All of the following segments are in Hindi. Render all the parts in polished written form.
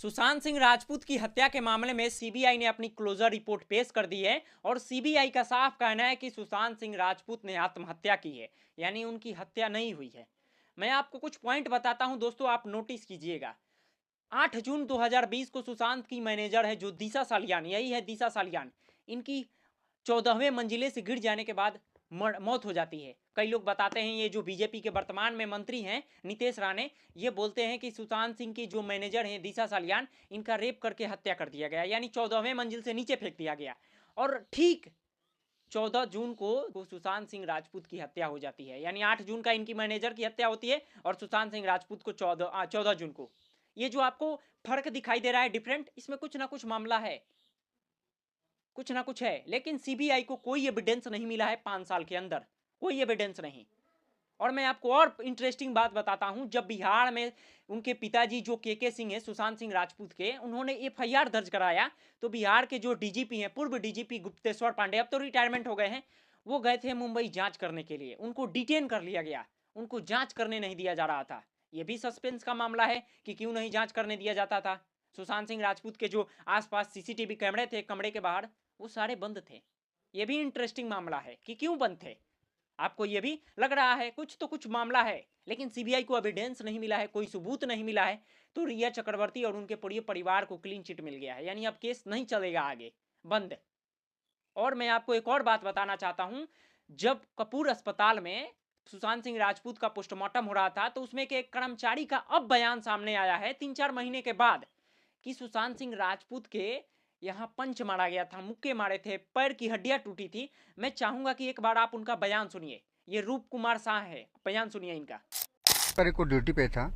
सुशांत सिंह राजपूत की हत्या के मामले में सीबीआई ने अपनी क्लोजर रिपोर्ट पेश कर दी है और सीबीआई का साफ कहना है कि सुशांत सिंह राजपूत ने आत्महत्या की है, यानी उनकी हत्या नहीं हुई है। मैं आपको कुछ पॉइंट बताता हूं दोस्तों, आप नोटिस कीजिएगा। 8 जून 2020 को सुशांत की मैनेजर है जो दिशा सालियान, यही है दिशा सालियान, इनकी 14वें मंजिले से गिर जाने के बाद मौत हो जाती है। कई लोग बताते हैं, ये जो बीजेपी के वर्तमान में मंत्री हैं नीतीश राणे, ये बोलते हैं कि सुशांत सिंह की जो मैनेजर हैं दिशा सालियान, इनका रेप करके हत्या कर दिया गया, यानी 14वें मंजिल से नीचे फेंक दिया गया। और ठीक 14 जून को सुशांत सिंह राजपूत की हत्या हो जाती है, यानी 8 जून का इनकी मैनेजर की हत्या होती है और सुशांत सिंह राजपूत को 14 जून को। ये जो आपको फर्क दिखाई दे रहा है डिफरेंट, इसमें कुछ ना कुछ मामला है, कुछ ना कुछ है। लेकिन सीबीआई को कोई एविडेंस नहीं मिला है 5 साल के अंदर, कोई एविडेंस नहीं। और मैं आपको और इंटरेस्टिंग बात बताता हूं, जब बिहार में उनके पिताजी जो के सिंह है, सुशांत सिंह राजपूत के, उन्होंने एफआईआर दर्ज कराया, तो बिहार के जो डीजीपी हैं, पूर्व डीजीपी गुप्तेश्वर पांडे, अब तो रिटायरमेंट हो गए हैं, वो गए थे मुंबई जांच करने के लिए। उनको डिटेन कर लिया गया, उनको जांच करने नहीं दिया जा रहा था। यह भी सस्पेंस का मामला है कि क्यों नहीं जांच करने दिया जाता था। सुशांत सिंह राजपूत के जो आसपास सीसीटीवी कैमरे थे कमरे के बाहर, वो सारे बंद थे। यह भी इंटरेस्टिंग मामला है कि क्यों बंद थे। आपको यह भी लग रहा है कुछ तो कुछ मामला है, लेकिन सीबीआई को एविडेंस नहीं मिला है, कोई सबूत नहीं मिला है, तो रिया चक्रवर्ती और उनके पूरे परिवार को क्लीन चिट मिल गया है, यानी अब केस नहीं चलेगा आगे, बंद। और मैं आपको एक और बात बताना चाहता हूं, जब कपूर अस्पताल में सुशांत सिंह राजपूत का पोस्टमार्टम हो रहा था, तो उसमें के एक कर्मचारी का अब बयान सामने आया है 3-4 महीने के बाद, कि सुशांत सिंह राजपूत के यहां पंच मारा गया था, मुक्के मारे थे, पैर की हड्डियां टूटी थी। मैं चाहूंगा कि एक बार आप उनका बयान सुनिए। ये रूप कुमार शाह है, बयान सुनिए इनका। पर को ड्यूटी पे था,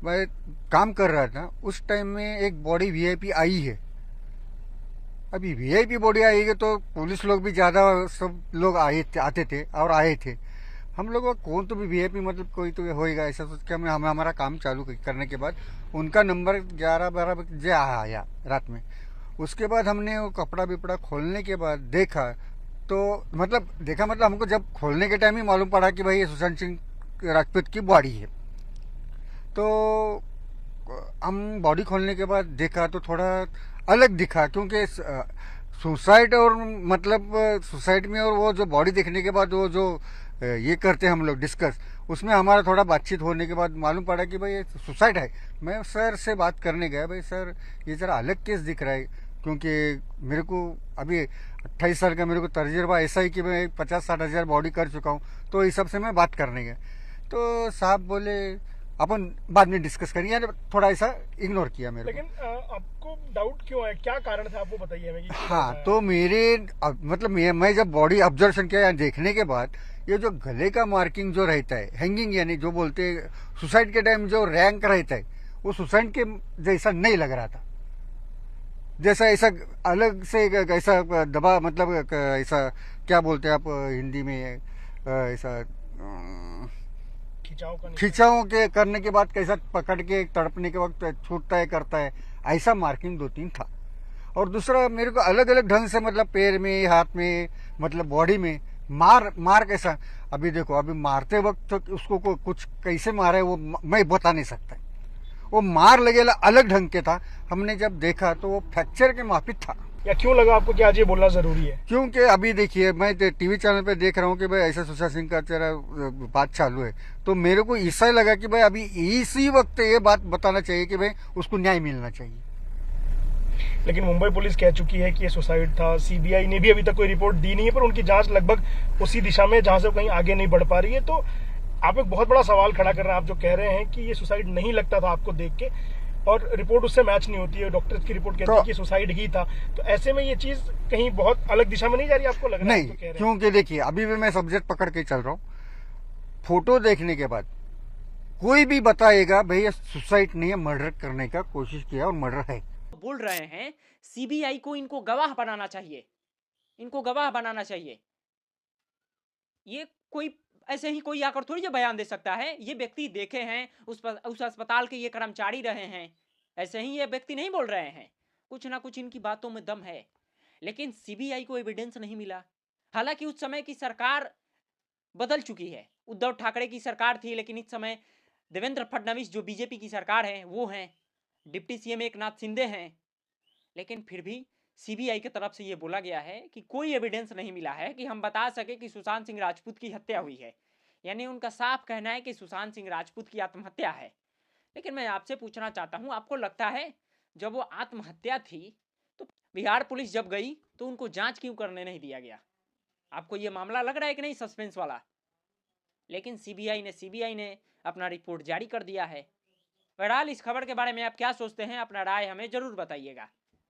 मैं काम कर रहा था, उस टाइम में एक बॉडी वीआईपी आई है। अभी वीआईपी बॉडी आई है तो पुलिस लोग भी ज्यादा सब लोग आते थे और आए थे। हम लोग कौन तो भी वीआईपी मतलब कोई तो होएगा ऐसा सोच के हम हमारा काम चालू करने के बाद उनका नंबर 11-12 बजे आया रात में। उसके बाद हमने वो कपड़ा बिपड़ा खोलने के बाद देखा, तो देखा मतलब हमको जब खोलने के टाइम ही मालूम पड़ा कि भाई ये सुशांत सिंह राजपूत की बॉडी है। तो हम बॉडी खोलने के बाद देखा तो थोड़ा अलग दिखा, क्योंकि सुसाइड और सुसाइड में और वो जो बॉडी देखने के बाद वो जो ये करते हैं हम लोग डिस्कस, उसमें हमारा थोड़ा बातचीत होने के बाद मालूम पड़ा कि भाई ये सुसाइड है। मैं सर से बात करने गया, भाई सर ये जरा अलग केस दिख रहा है, क्योंकि मेरे को अभी 28 साल का मेरे को तजुर्बा ऐसा ही कि मैं 50-60 हजार बॉडी कर चुका हूँ, तो इस सब से मैं बात करने गया। तो साहब बोले अपन बाद में डिस्कस करेंगे, थोड़ा ऐसा इग्नोर किया मेरे लेकिन आपको डाउट क्यों है, क्या कारण था, आपको बताइए हमें। हाँ, तो मेरे मैं जब बॉडी ऑब्जर्वेशन किया देखने के बाद, ये जो गले का मार्किंग जो रहता है, हैंगिंग यानी जो बोलते हैं सुसाइड के टाइम जो रैंक रहता है, वो सुसाइड के जैसा नहीं लग रहा था। जैसा ऐसा अलग से ऐसा दबा ऐसा क्या बोलते हैं आप हिंदी में, ऐसा खिंचाव के करने के बाद कैसा पकड़ के तड़पने के वक्त छूटता है करता है, ऐसा मार्किंग 2-3 था। और दूसरा मेरे को अलग अलग ढंग से पैर में, हाथ में, बॉडी में मार कैसा। अभी देखो, अभी मारते वक्त तो उसको कुछ कैसे मारा है वो मैं बता नहीं सकता। वो मार लगेला अलग ढंग के था। हमने जब देखा तो वो फ्रैक्चर के माफिक था। या क्यों लगा आपको कि आज ये बोलना जरूरी है? क्योंकि अभी देखिए, मैं टीवी चैनल पे देख रहा हूँ कि भाई ऐसा सुशांत सिंह का तेरा बात चालू है, तो मेरे को ऐसा ही लगा कि भाई अभी इसी वक्त ये बात बताना चाहिए कि भाई उसको न्याय मिलना चाहिए। लेकिन मुंबई पुलिस कह चुकी है कि ये सुसाइड था। सीबीआई ने भी अभी तक कोई रिपोर्ट दी नहीं है, पर उनकी जांच लगभग उसी दिशा में जहां से कहीं आगे नहीं बढ़ पा रही है। तो आप एक बहुत बड़ा सवाल खड़ा कर रहे हैं। आप जो कह रहे हैं कि ये सुसाइड नहीं लगता था आपको देख के, और रिपोर्ट उससे मैच नहीं होती है, डॉक्टर्स की रिपोर्ट कहती है कि सुसाइड ही था, तो ऐसे में ये चीज कहीं बहुत अलग दिशा में नहीं जा रही, आपको लग रहा है? नहीं, क्योंकि देखिए अभी भी मैं सब्जेक्ट पकड़ के चल रहा हूँ। फोटो देखने के बाद कोई भी बताएगा भाई ये सुसाइड नहीं है, मर्डर करने का कोशिश किया और मर्डर है। बोल रहे हैं सीबीआई को इनको गवाह बनाना चाहिए, इनको गवाह बनाना चाहिए। ये कोई ऐसे ही कोई आकर थोड़ी जो बयान दे सकता है। ये व्यक्ति देखे हैं, उस अस्पताल के ये कर्मचारी रहे हैं, ऐसे ही ये व्यक्ति नहीं बोल रहे हैं। कुछ ना कुछ इनकी बातों में दम है, लेकिन सीबीआई को एविडेंस नहीं मिला। हालांकि उस समय की सरकार बदल चुकी है, उद्धव ठाकरे की सरकार थी, लेकिन इस समय देवेंद्र फडणवीस जो बीजेपी की सरकार है वो हैं। डिप्टी सीएम एकनाथ शिंदे हैं, लेकिन फिर भी सीबीआई की तरफ से ये बोला गया है कि कोई एविडेंस नहीं मिला है कि हम बता सके कि सुशांत सिंह राजपूत की हत्या हुई है। यानी उनका साफ कहना है कि सुशांत सिंह राजपूत की आत्महत्या है। लेकिन मैं आपसे पूछना चाहता हूं, आपको लगता है जब वो आत्महत्या थी तो बिहार पुलिस जब गई तो उनको जांच क्यों करने नहीं दिया गया? आपको ये मामला लग रहा है कि नहीं सस्पेंस वाला? लेकिन सीबीआई ने अपना रिपोर्ट जारी कर दिया है। बहरहाल इस खबर के बारे में आप क्या सोचते हैं? अपना राय हमें जरूर बताइएगा।